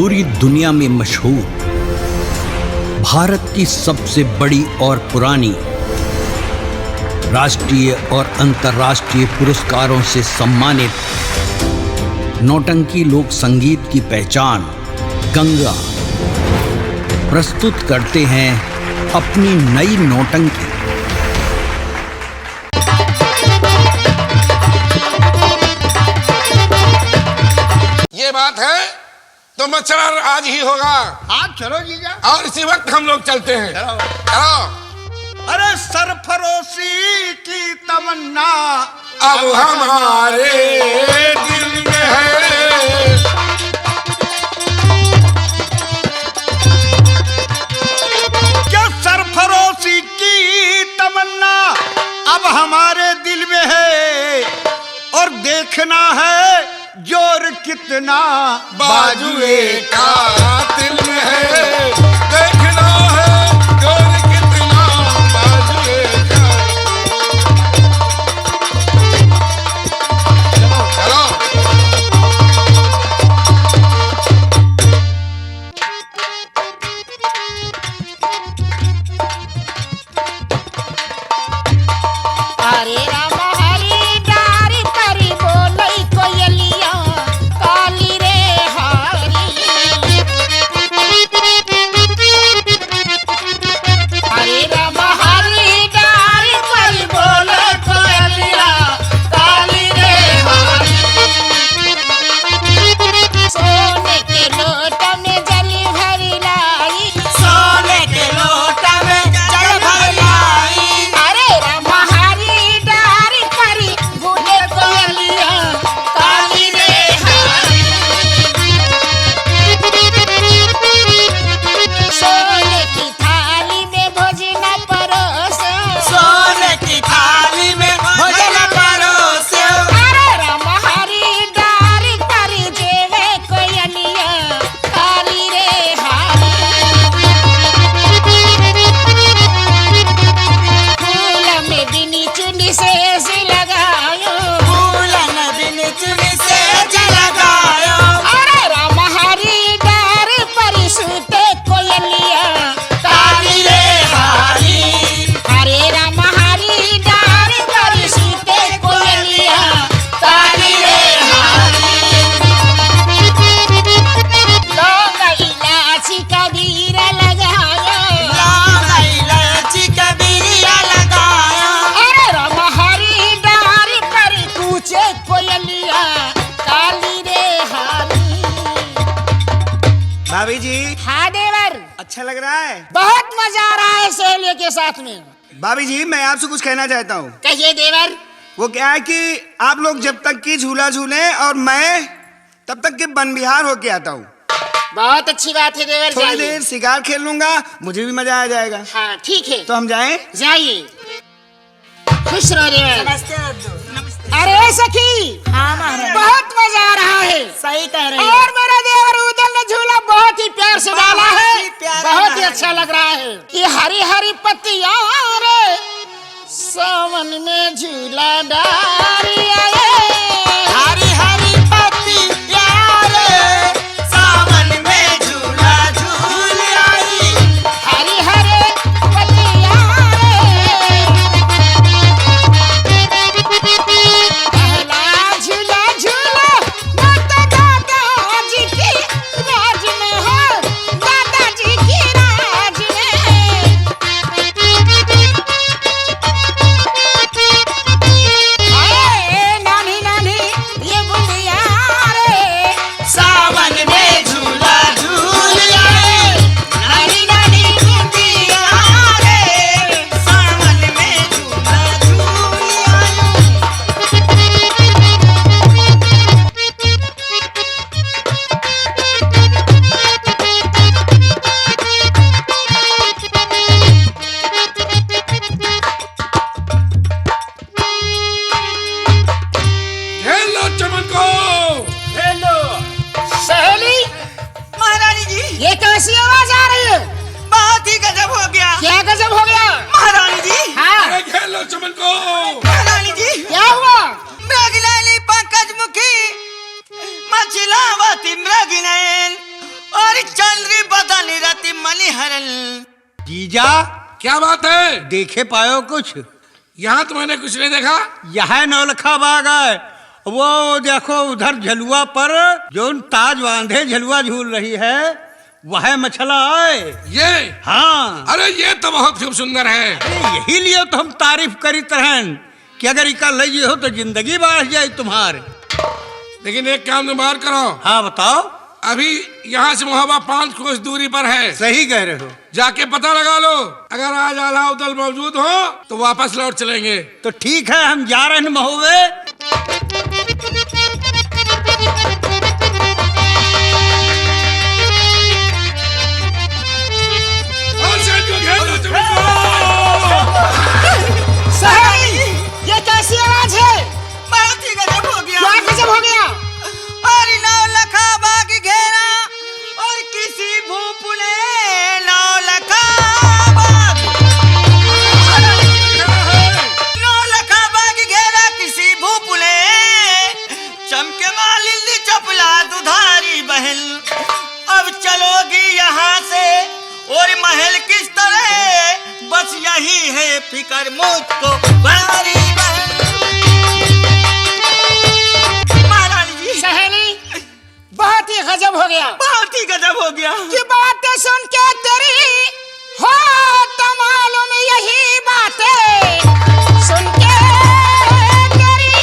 पूरी दुनिया में मशहूर, भारत की सबसे बड़ी और पुरानी, राष्ट्रीय और अंतर्राष्ट्रीय पुरस्कारों से सम्मानित नौटंकी लोक संगीत की पहचान गंगा प्रस्तुत करते हैं अपनी नई नौटंकी। ये बात है तो मच्छर आज ही होगा। हाँ चलो जीजा। और इसी वक्त हम लोग चलते हैं। चलो। अरे सरफरोशी की तमन्ना अब हमारे दिल में है। क्या सरफरोशी की तमन्ना अब हमारे दिल में है, और देखना है जोर कितना बाजुए का दिल में है। देखना है जोर कितना बाजुए का। चलो हरे राम हरि डारी करी बोलई कोयलिया काली रे हरी। हरे राम हरि डारी करी बोलई कोयलिया काली रे हरी। सोने के लोट में जली भरी लाई, सोने के लोट में जल भरी लाई। अरे राम हरि डारी करी बोले कोयलिया काली रे हरी। सोने की थाली में भोजन परोसे, सोने की थाली में भोजन परोसे। अरे राम हरि डारी करी जेवे कोयलिया काली रे हरी। फूल में बिनी चुनी से लगायो, फूल में बिनी चुनी से लगायो। अरे राम हरि डारी परी सूते कोयलिया काली रे हरी। हरे राम हरि डारी परी सूते कोयलिया काली रे हरी। लौंग इलायची कबीरा लगायो, लौंग इलायची कबीरा लगायो। अरे राम हरि डारी परी कूचे कोयलिया काली रे हरी। भाभी जी हाँ देवर, अच्छा लग रहा है। बहुत मजा आ रहा है सहेलियों के साथ में। भाभी जी मैं आपसे कुछ कहना चाहता हूँ। कहिए देवर। वो क्या है कि आप लोग जब तक की झूला झूले और मैं तब तक के वन विहार होके आता हूँ। बहुत अच्छी बात है देवर, थोड़ी जाइए। देर शिकार खेल लूंगा, मुझे भी मजा आ जाएगा। हाँ ठीक है, तो हम जाएं? जाइए। खुश रहो देवर। अरे सखी, हाँ महाराज, बहुत मजा आ रहा है। सही कह रहे हैं। और मेरा देवर उदल ने झूला बहुत ही प्यार से डाला है, बहुत ही प्यारा बहुत ही है। अच्छा लग रहा है। ये हरी हरी पत्तियां रे सावन में झूला डाली आए। हरी हरी पत्तियां रे सावन में झूला झूल आई। हरी हरी पत्तियां रे पहला झूला झूला माता दादाजी की राज में हो, दादाजी की राज में। आए नानी नानी ये बुढ़िया रे सावन में झूला झूल आए। नानी नानी बुढ़िया रे सावन में झूला झूल आए। हेलो चमन को। हेलो सहेली, महारानी जी, ये कैसी आवाज आ रही है? बहुत ही गजब हो गया। क्या गजब हो गया? महारानी जी, हाँ अरे हेलो चमन को। महारानी जी, क्या हुआ? मृगनयनी पंकज मुखी मछलावती मृगनयन और चंद्री बदन रति मणिहरन। जीजा क्या बात है? देखे पायो कुछ? यहाँ तो मैंने कुछ नहीं देखा। यह नौलखा बाग है, वो देखो उधर झलुआ पर जो ताज बांधे झलुआ झूल रही है वह मछला है। ये? हाँ। अरे ये तो बहुत खूब सुंदर है। अरे यही लिए तो हम तारीफ करीत रहन कि अगर इका लई हो तो जिंदगी बढ़ जाए तुम्हारे। लेकिन एक काम तुम बार करो। हाँ बताओ। अभी यहाँ से मोहब्बा 5 कोस दूरी पर है। सही कह रहे हो। जाके पता लगा लो, अगर आज अलाउद्दीन मौजूद हो तो वापस लौट चलेंगे। तो ठीक है, हम जा रहे हैं महोबे। ये कैसी आवाज है? बहुत ही गजब हो गया। क्या गजब हो गया? और नौलखा बाग घेरा और किसी भूप ने नौलखा बाग। नौलखा बाग घेरा किसी भूप ने, चमके मालिंदी चपला दुधारी बहन। अब चलोगी यहाँ से और महल किस तरह, बस यही है फिकर मुझको बारी बहन। महारानी जी, सहेली बहुत ही गजब हो गया। बहुत ही गजब हो गया। ये बातें सुन के तेरी हो तो मालूम यही बातें सुन के तेरी,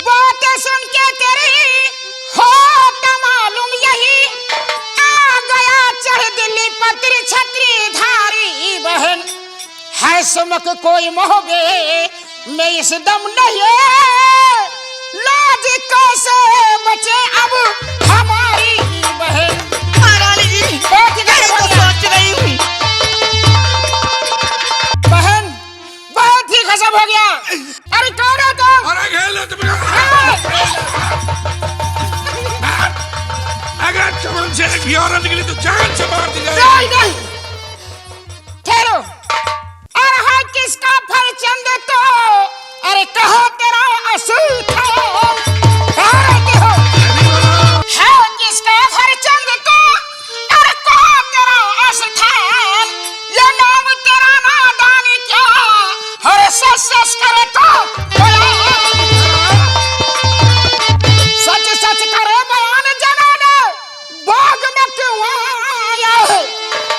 बातें सुन के तेरी हो तो मालूम यही आ गया चढ़ दिल्ली पत्र छतरी धारी बहन है सुमक कोई मोहबे में इस दम नहीं है, लाज कैसे बचे अब हमारी बहन। महारानी जी, बहुत ही मैं गजब तो हो गया। सोच रही हूँ। बहन बहुत ही गजब हो गया। अरे कौन हो तुम? अरे घेर लो तुम। अगर चमन से एक भी औरत निकली तो जान से मार दी जाएगी। नहीं नहीं ठहरो। और है किसका फरचंद तो, अरे कहो तेरा असूल था, कहाँ रहते हो? है किसका फरचंद तो, अरे कहो तेरा अस्थान, ये नाम तेरा नादानी क्या, अरे सच करे तो बोला। सच सच करे बयान जनाने, बाग में क्यों आया है?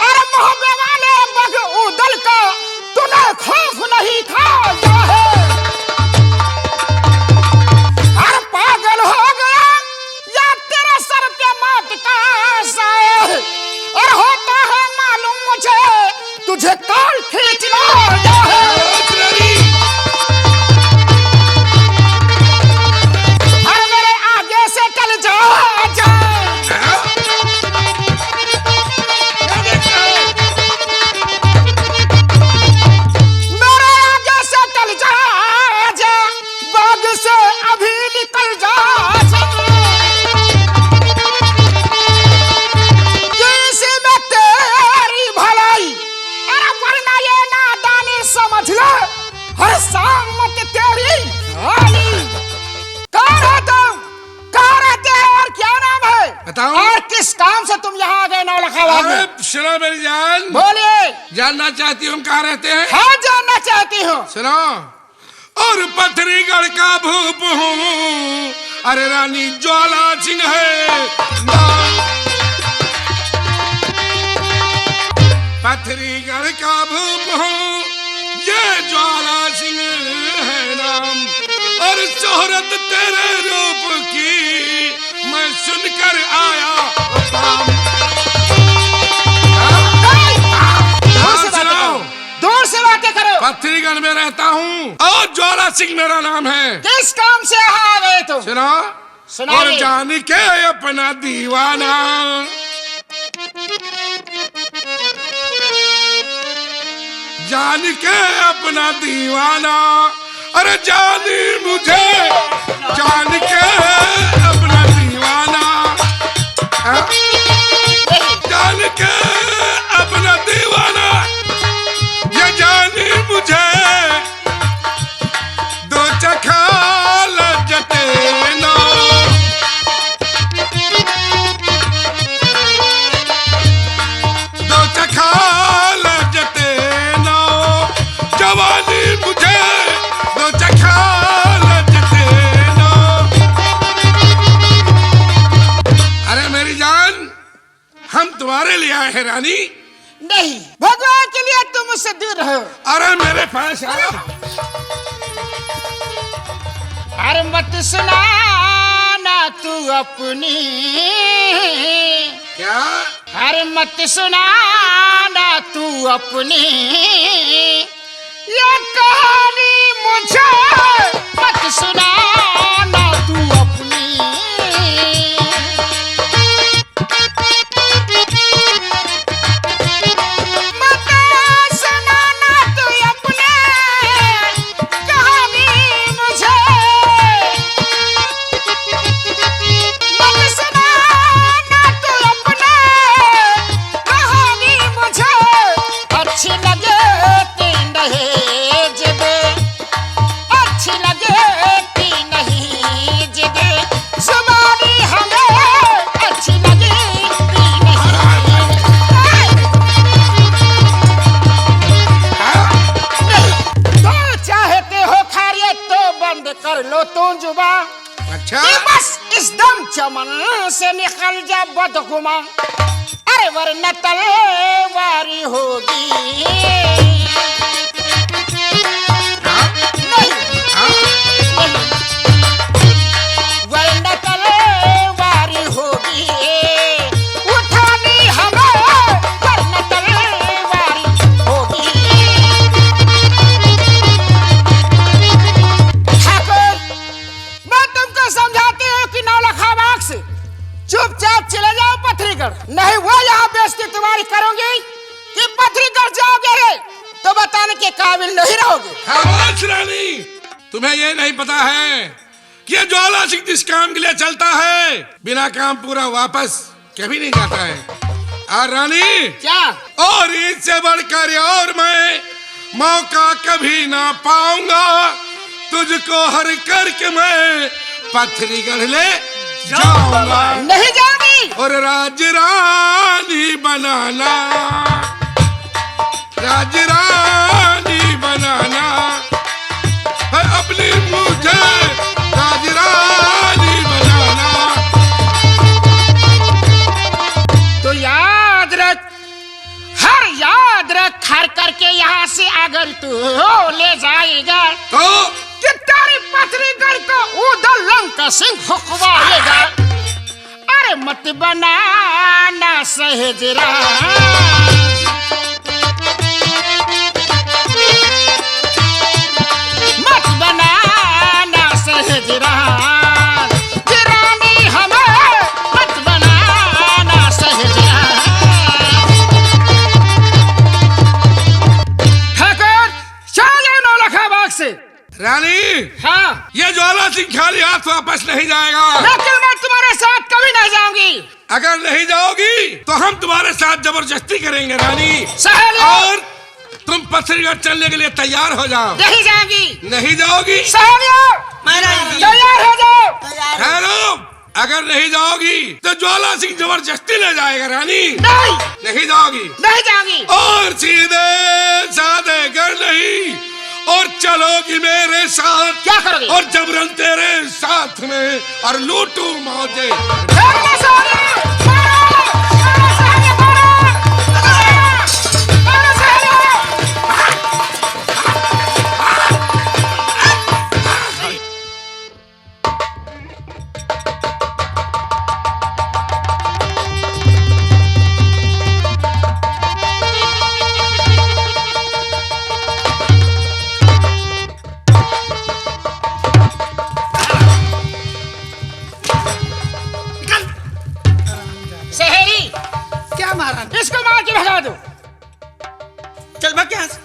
अरे मोहब्बे वाले बग उदल का तूने खौफ नहीं खाया है। अरे पागल हो गया या तेरे सर पे मौत का साया है? और होता है मालूम मुझे तुझे काल खींच लाया है। अरे मेरे आगे से चल जा जा। मेरे आगे से चल जा जा, बाग से अभी निकल जा जा। किसी में तेरी भलाई, अरे वरना ये नादानी समझ ले, हर सामत तेरी हानि। कहाँ रहते हो? कहाँ रहते हो और क्या नाम है? बताओ। और किस काम से तुम यहाँ आ गए नौलखा बाग में? अरे सुनो मेरी जान, बोलिए। जानना चाहती हूँ कहाँ रहते हैं? हाँ जानना चाहती हूँ। सुनो। और पथरीगढ़ का भूप हूँ, अरे रानी ज्वाला सिंह है नाम। पथरीगढ़ का भूप हूँ, ये ज्वाला सिंह है नाम। और शोहरत तेरे रूप की मैं सुनकर आया काम। दूर से बातें करो, दूर से बातें करो। पथरीगढ़ में रहता हूँ और ज्वाला सिंह मेरा नाम है। किस काम से यहाँ आ गए तुम? सुनो। सुनाइए। और जान के अपना दीवाना, जान के अपना दीवाना, अरे जानी मुझे जान के अपना दीवाना, हाँ? जान के अपना दीवाना, ये जानी मुझे दो चखा लजटे ना। हम तुम्हारे लिए आए हैं रानी। नहीं, भगवान के लिए तुम मुझसे दूर रहो। अरे मेरे पास आओ। अरे मत सुनाना तू अपनी, क्या? अरे मत सुनाना तू अपनी ये कहानी मुझे, मत सुनाना तू अपनी। मत सुनाना तू अपनी कहानी मुझे, मत सुनाना तू अपनी कहानी मुझे। अच्छी लगे कि नहीं जिद, अच्छी लगे कि नहीं जिद, जुबानी हमें अच्छी लगे कि नहीं। तो चाहते हो खैरियत तो बंद कर लो तुम जुबा, अच्छा कि बस इस दम चमन से निकल जा बदगुमा। अरे वरना तलवारी होगी। नहीं, नहीं, वरना तलवारी होगी, उठानी हमें वरना तलवारी होगी। ठाकुर, मैं तुमको समझाती हूँ कि नौलखा बाग से चुपचाप चले जाओ पथरीगढ़, नहीं वो यहाँ बेइज्जती तुम्हारी करोगे कि पथरीगढ़ जाओगे तो बताने के काबिल नहीं रहोगे। खामोश रानी, तुम्हें ये नहीं पता है कि ये ज्वाला सिंह जिस काम के लिए चलता है बिना काम पूरा वापस कभी नहीं जाता है। और रानी क्या? और इससे बढ़कर और मैं मौका कभी ना पाऊंगा, तुझको हर करके मैं पथरीगढ़ ले जाऊंगा नहीं जाओगी। और राज रानी बनाना, राज रानी बनाना है अपनी मुझे, राज रानी बनाना। तो याद रख, हर करके यहाँ से अगर तू ले जाएगा तो कि तेरी पथरीगढ़ को उधर लंका सिंह हुक्माएगा। अरे मत बनाना सहेजरा, मत बनाना सहेजरा, रानी हमें मत बनाना सहेजरा। ठाकुर चलो नौलखा बाग से। रानी हाँ, ये ज्वाला सिंह खाली हाथ वापस नहीं जाएगा। लेकिन मैं तुम्हारे साथ कभी नहीं जाऊंगी। अगर नहीं जाओगी तो हम तुम्हारे साथ जबरदस्ती करेंगे रानी, सहेलियों, और तुम पथरीगढ़ चलने के लिए तैयार हो जाओ। नहीं जाऊंगी। नहीं जाओगी? सहेलियों, महाराज जी तैयार हो जाओ। ठहरो, अगर नहीं जाओगी तो ज्वाला सिंह जबरदस्ती ले जाएगा रानी। नहीं, नहीं जाओगी? नहीं जाऊंगी। और सीधे साधे घर नहीं, और चलोगी मेरे साथ। क्या करोगे? और जबरन तेरे साथ में और लूटू मौजे। मारो, सहेलियों, मारो, मारो, सहेलियों, मारो, मारो, सहेलियों। सहेली, क्या महाराज? इसको मार के भगा दो। चल भाग यहाँ से।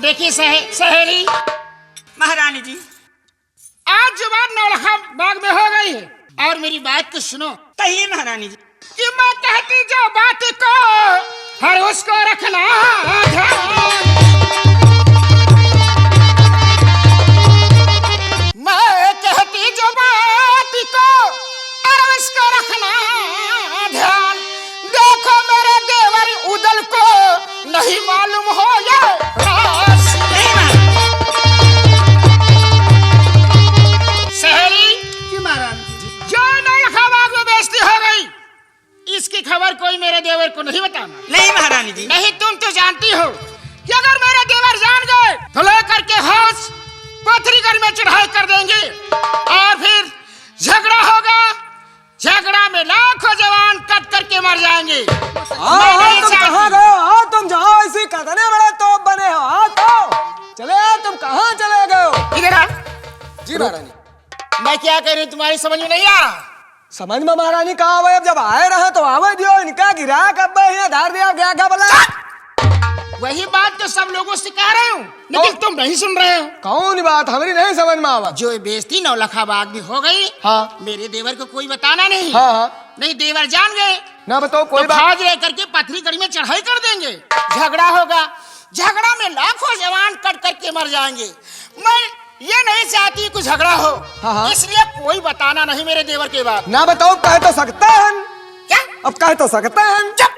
देखिए सहेली, महारानी जी आज जुबान नौलखा बाग में हो गई है, और मेरी बात को सुनो कहिए महारानी जी। कि मैं कहती जो बात को हर उसको रखना ध्यान। मैं कहती जो बात को हर उसको रखना ध्यान। देखो मेरे देवर उदल को नहीं मालूम हो ये राज। सहेली, जी महाराज। जो नौलखा बाग में बेइज्जती हो गई इसकी खबर कोई मेरे देवर को नहीं बताना। नहीं महारानी जी। नहीं, तुम तो जानती हो कि अगर मेरे देवर जान गए तो लेकर के हाथ पथरीगढ़ में चढ़ाई कर देंगे और फिर झगड़ा होगा। झगड़ा में लाखों जवान कट करके मर जाएंगे। मैं नहीं तुम चाहती। कहाँ गए हो? तुम जाओ, ऐसी कदने बड़े तोप बने हो। तो चले तुम कहाँ चले गए हो? इधर आ। जी महारानी। मैं क्या कह रही हूँ तुम्हारी समझ में नहीं आ रहा। समझ में महारानी कहा हुआ? जब आए रहे तो आवे दियो, इनका गिरा कब धार दिया गया क्या बोला? वही बात तो सब लोगों से कह रहे हूँ, लेकिन तुम नहीं सुन रहे हो। कौन बात हमारी नहीं समझ में आवा? जो बेइज्जती नौलखा बाग में हो गई, हाँ। मेरे देवर को कोई बताना नहीं। हाँ हाँ। नहीं, देवर जान गए ना बताओ कोई तो बात। भाज लेकर के पथरीगढ़ में चढ़ाई कर देंगे। झगड़ा होगा। झगड़ा में लाखों जवान कट करके मर जाएंगे। मैं ये नहीं चाहती कुछ झगड़ा हो। हाँ, हाँ। इसलिए कोई बताना नहीं मेरे देवर के बात। ना बताओ, कह तो सकते हैं। क्या? अब कह तो सकते हैं। चुप!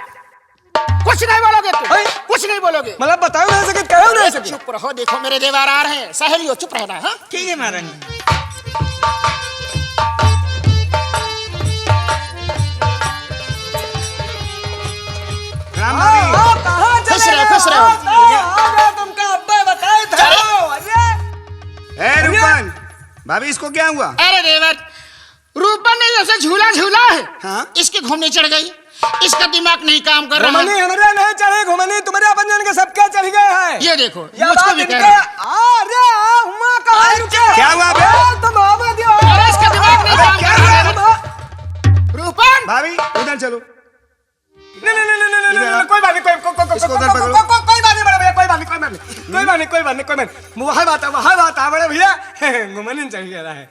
कुछ नहीं बोलोगे तुम। अरे! कुछ नहीं बोलोगे। मतलब बताओ नहीं सके, कहो नहीं सके। चुप रहो, देखो मेरे देवर आ रहे हैं। सहेलियों चुप रहना। हाँ, ठीक है महारानी। राम भाभी। कहाँ चले खुश रहो, गए? खुश रहो। तुमका अब्बा बताए थे। अरे ए रूपन, भाभी इसको क्या हुआ? अरे देवर, रूपन ने जैसे झूला झूला है, हाँ? इसके घूमने चढ़ गई। इसका दिमाग नहीं काम कर रहा। घुमनी हमारे नहीं चढ़े, घुमनी तुम्हारे अपन जन के सबके चढ़ गए हैं। ये देखो, ये मुझको बात भी कह इनके- रहा है। अरे हुआ कहाँ रुके? क्या हुआ बे? तुम आवे दियो। अरे इसका दिमाग नहीं काम क्या कर रहा हुआ? है। रूपन, भाभी उधर चलो। नहीं नहीं नहीं नहीं नहीं नहीं, कोई बात नहीं, कोई इसको उधर पकड़ो। कोई बात नहीं बड़े भैया, कोई बात नहीं, कोई बात नहीं, कोई बात नहीं, कोई बात नहीं, कोई बात नहीं। वहाँ बात है बड़े भैया। घुमनी चढ़ गया है,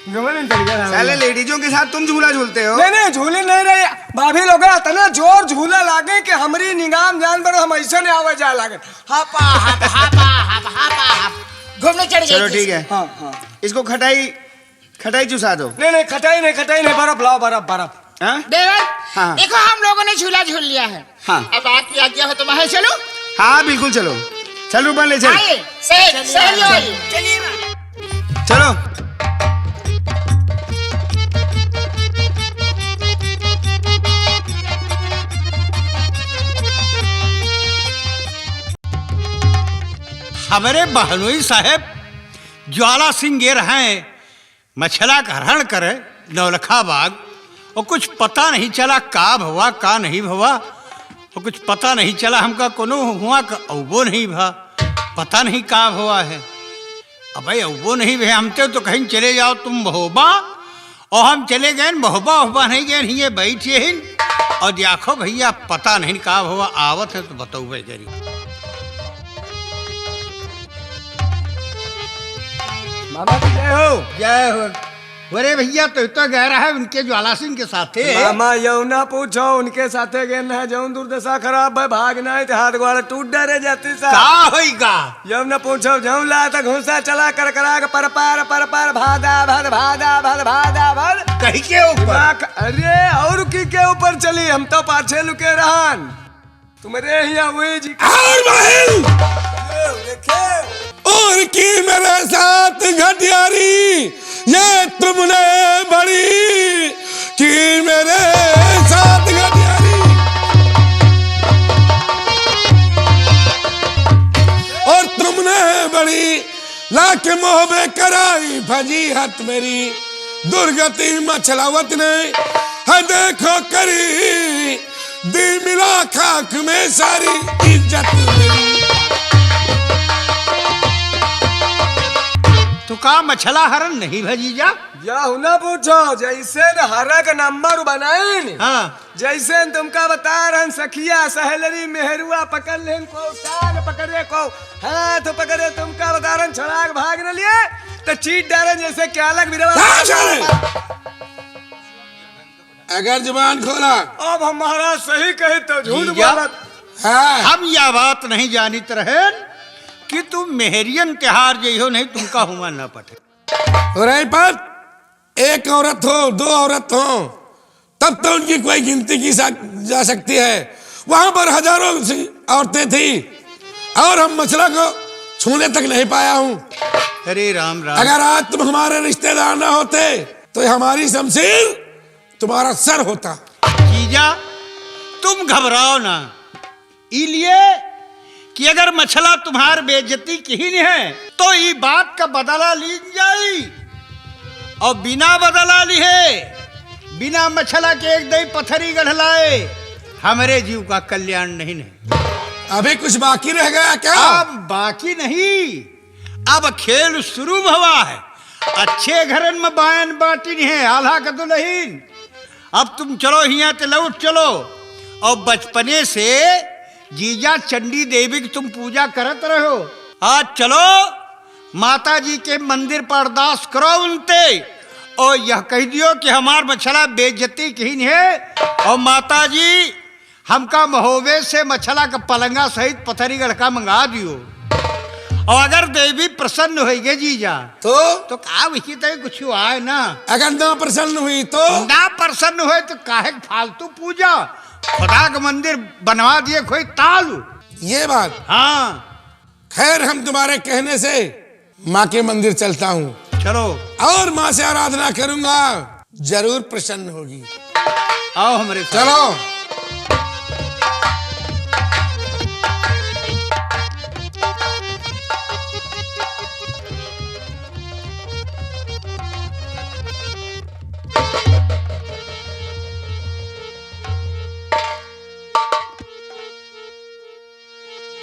घुमनी चढ़ गया है। साले लेडीजों के साथ तुम झूला झूलते हो? नहीं नहीं, झूले नहीं रही भाभी लोग। इतना जोर झूला लागे कि हमारी निगाम जान पर हम ऐसे नहीं आवे जा लागे। हापा हाप हापा हाप हापा हाप घूमने चढ़ गई। चलो ठीक है। हाँ हाँ। इसको खटाई चुसा दो। नहीं नहीं, खटाई नहीं, बर्फ लाओ, बर्फ। हाँ? देवर, हाँ। देखो हम लोगों ने झूला झूल लिया है। हाँ। अब आपकी आज्ञा हो तो मैं चलो। हाँ बिल्कुल चलो। चल रूपन ले चल। आइए, सहेलियों आइए। चलिए महारानी। चलो। हमारे बहनोई साहब ज्वाला सिंह गे रहे मछला का हरण करे नौलखा बाग, और कुछ पता नहीं चला का भवा का नहीं भवा, और कुछ पता नहीं चला हमका कोनो हुआ का अवबो नहीं भा, पता नहीं का भवा है। अबे अवबो नहीं भे, हम तो कहीं चले जाओ तुम बहोबा, और हम चले गए बहोबा उहबा नहीं गए, ये बैठे ही और देखो भैया पता नहीं का भवा आवत है तो बताओ भाई जरी। मामा जी जय हो। जय हो। अरे भैया तो गह रहा है उनके ज्वाला सिंह के साथे। मामा यौना पूछो, उनके साथे गेन है जौन दुर्दशा खराब है, भागना है हाथ गोड़ टूट डरे जाती सा। का होइगा? यौना पूछो, जौन ला तक घुसा चला कर करा के पर पार भादा भद कहीं के ऊपर? अरे और के ऊपर चली, हम तो पाछे लुके रहन। तुम्हारे यहाँ हुई जी और महल देखे। और की मेरे साथ घटियारी, ये तुमने बड़ी की मेरे साथ घटियारी। और तुमने बड़ी लाख मोहबे कराई भजी हत मेरी, दुर्गति मछलावत ने है देखो करी, दी मिला खाक में सारी इज्जत मेरी। तो का मछला हरण नहीं भजीजा? या हुना पूछो, जैसे न हरा का नंबर बनाइन, हाँ। जैसे तुमका बता रहन सखिया सहेलरी मेहरुआ पकड़ लेन को, साग पकड़े को, हाथ पकड़े, तुमका बता रहन छड़ाक भाग न लिए तो चीट डाले जैसे क्या लग अगर जुबान खोला अब हम महाराज सही कहे तो झूठ जीजा? बोलत। हाँ हम यह बात नहीं जानित रहे कि तुम मेहरियन त्योहार जइहो नहीं तुमका हुआ न पटे। रही पर एक औरत हो, दो औरत हो, तब तो उनकी कोई गिनती की जा सकती है। वहां पर हजारों औरतें थी और हम मसला को छूने तक नहीं पाया हूं। अरे राम राम। अगर आज तुम हमारे रिश्तेदार ना होते तो हमारी शमशीर तुम्हारा सर होता। जीजा जीजा तुम घबराओ ना, इसलिए कि अगर मछला तुम्हार बेइज्जती की ही नहीं है तो ये बात का बदला ली जाई, और बिना बदला लिए, बिना मछला के एक दही पथरी गढ़लाए हमारे जीव का कल्याण नहीं। अभी कुछ बाकी रह गया क्या? अब बाकी नहीं, अब खेल शुरू हुआ है। अच्छे घरन में बायन बाटी नहीं है, आल्हा का दुल्हीन। अब तुम चलो हिया ते लौट चलो, और बचपने से जीजा चंडी देवी की तुम पूजा करत रहो। आज चलो माता जी के मंदिर पर अरदास करो उनते, और यह कह दियो कि हमार मछला बेइज्जती की नहीं है, और माता जी हमका महोबे से मछला का पलंगा सहित पथरी गढ़का मंगा दियो। और अगर देवी प्रसन्न होगी जीजा तो का वही तय कुछ आए ना, अगर ना प्रसन्न हुई तो ना प्रसन्न हुए तो काहे फालतू पूजा, खुदा का मंदिर बनवा दिए कोई तालू। ये बात। हाँ खैर हम तुम्हारे कहने से माँ के मंदिर चलता हूँ, चलो और माँ से आराधना करूंगा, जरूर प्रसन्न होगी। आओ हमारे साथ। चलो।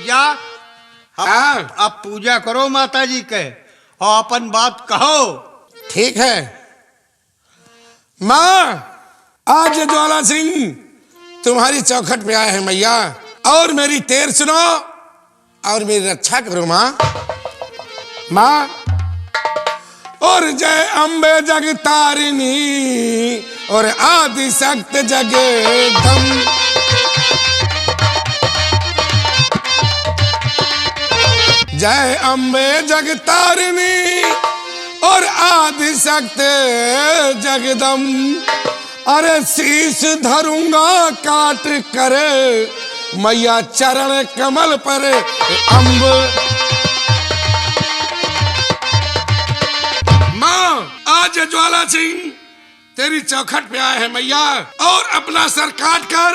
या हाँ। अब पूजा करो माता जी के, और अपन बात कहो। ठीक है माँ, आज ज्वाला सिंह तुम्हारी चौखट पे आए हैं मैया, और मेरी तेर सुनो और मेरी रक्षा करो माँ। माँ, और जय अम्बे जगतारिणी और आदि शक्त जगदम, जय अम्बे जगतारिणी और आदि शक्त जगदम, अरे शीश धरूंगा काट कर मैया चरण कमल पर अम्ब। माँ, आज ज्वाला सिंह तेरी चौखट पे आए हैं मैया, और अपना सर काट कर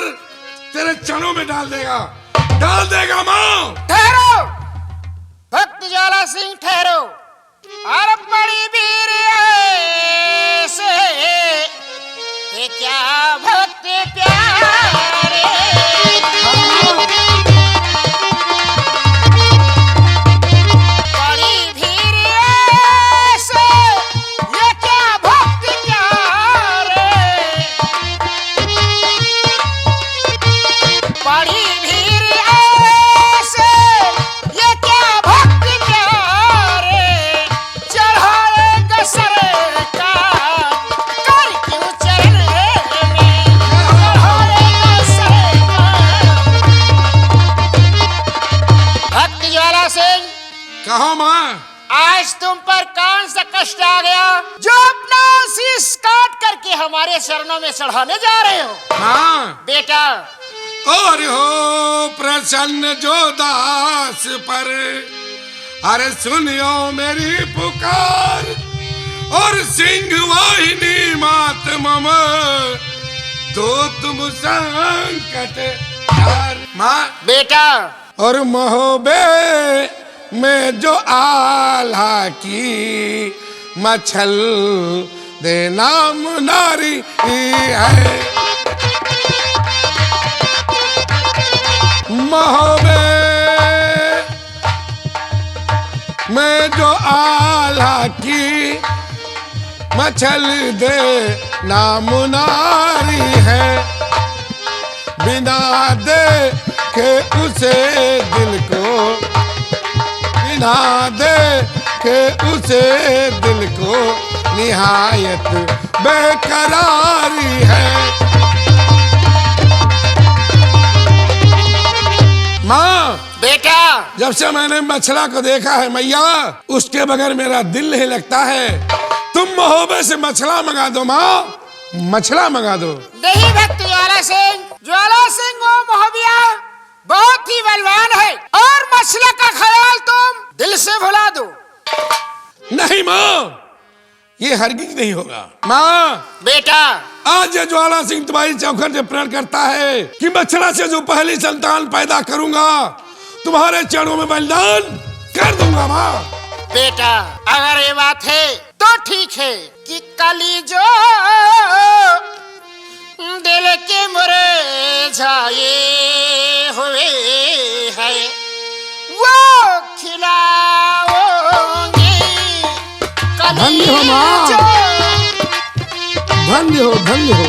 तेरे चरणों में डाल देगा माँ। ठहरो भक्त ज्वाला सिंह, ठहरो। और बड़ी वीर ऐसे ये क्या भक्त प्यारे, बड़ी वीर ऐसे ये क्या भक्त प्यारे, बड़ी वीर ऐसे ये क्या भक्त प्यारे, चढ़ाएगा सर का कर क्यों चरण में, चढ़ाएगा सर का। भक्त ज्वाला सिंह, कहो माँ। आज तुम पर कौन सा कष्ट आ गया जो अपना शीश काट करके हमारे चरणों में चढ़ाने जा रहे हो? माँ, बेटा, और हो प्रसन्न जो दास पर, अरे सुनियो मेरी पुकार, और सिंह वाहिनी मात मम दो तुम संकट हार। माँ, बेटा, और महोबे में जो आल्हा की मछल दे नाम नारी है, महोबे में जो आल्हा की मछल दे नाम नारी है, बिना दे के उसे दिल को, बिना दे के उसे दिल को निहायत बेकरारी है। माँ, बेटा, जब से मैंने मछला को देखा है मैया, उसके बगैर मेरा दिल नहीं लगता है। तुम महोबे से मछला मंगा दो माँ, मछला मंगा दो। नहीं भक्त ज्वाला सिंह, ज्वाला सिंह वो मोहबिया बहुत ही बलवान है, और मछला का ख्याल तुम दिल से भुला दो। नहीं माँ, ये हरगिज नहीं होगा। माँ, बेटा, आज ये ज्वाला सिंह तुम्हारी चौखट से प्रण करता है कि मच्छरा से जो पहली संतान पैदा करूंगा तुम्हारे चरणों में बलिदान कर दूंगा माँ। बेटा अगर ये बात है तो ठीक है कि कली जो दिल के मुरझाए हुए है वो खिलाओगे। धन्य हो माँ, धन्य हो, धन्य हो।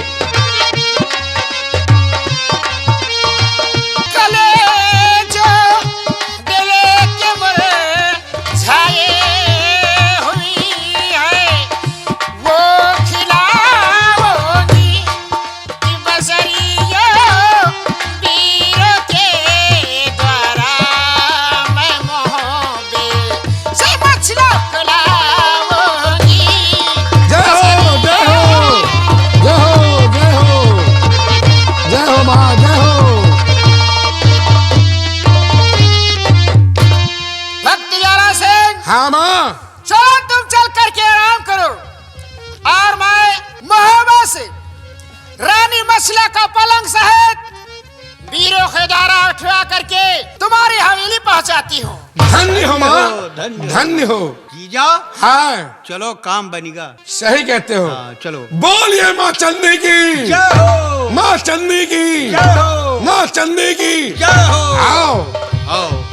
हाँ माँ, चलो तुम चल करके आराम करो और मैं मोहब्बत से रानी मसला का पलंग सहित वीरों के द्वारा उठवा करके तुम्हारी हवेली पहुंचाती हूँ। धन्य हो माँ, धन्य धन्य हो। जीजा हाँ चलो काम बनेगा। सही कहते हो। हाँ चलो। बोलिए माँ चंदी की जय हो, माँ चंदी की जय हो, माँ चंदी की। जय हो। आओ आओ।